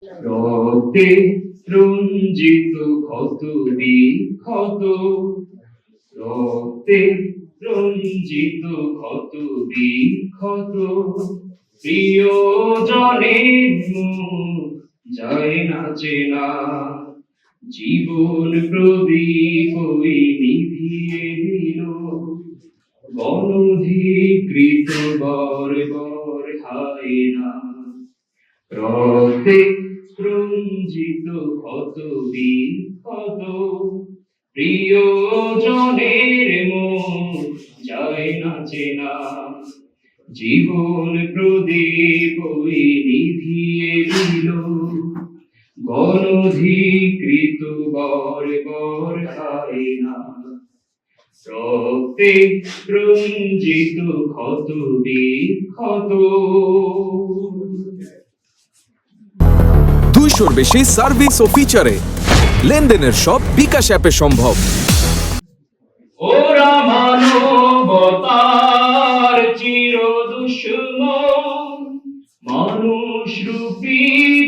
রক্তে রঞ্জিত ক্ষত বিক্ষত, রক্তে রঞ্জিত ক্ষত বিক্ষত, প্রিয়জনের মুখ যায় না চেনা, জীবন প্রদীপ ওই নিভিয়ে দিল, গণধিকৃত বর বর হায় না। রক্তে রঞ্জিত ক্ষত বিক্ষত, প্রিয়জনের মুখ যায় না চেনা, জীবন প্রদীপ ওই নিভিয়ে দিল, গণধিকৃত বর বর হায় না। রক্তে রঞ্জিত ক্ষত বিক্ষত। 200-র বেশি সার্ভিস ও ফিচারে লেনদেনের সব বিকাশ অ্যাপে সম্ভব। ওরা মানবতার চির দুশ্মন, মানুষ রূপী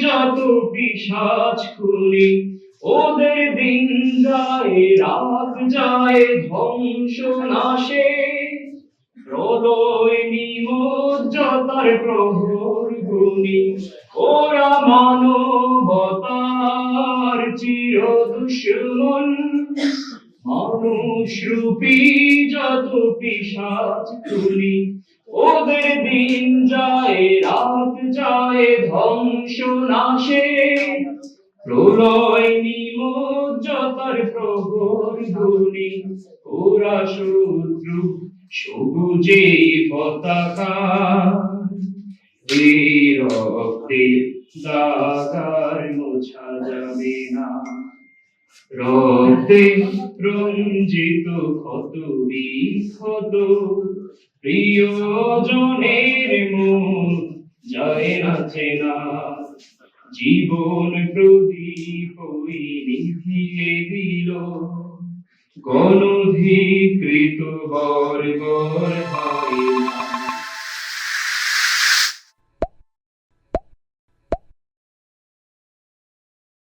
যত পিশাচ খুনি, ওদের দিন যায় রাত যায় ধ্বংস নাশে, প্রলয় নিমজ্জতার প্রহর গুনি। ওরা মানবতার চির দুশ্মন, মানুষ রূপী যত পিশাচ খুনি, ওদের দিন যায় রাত যায় ধ্বংস নাশে, প্রলয় নিমজ্জতার প্রহর গুনি। ওরা শত্রু সবুজে পতাকা, এই রক্তে দাগার মোছা যাবে না। রক্তে রঞ্জিত ক্ষত বিক্ষত, প্রিয়জনের মুখ যায় না চেনা, জীবন প্রদীপ ওই নিভিয়ে দিল, গণধিকৃত বর বর হায়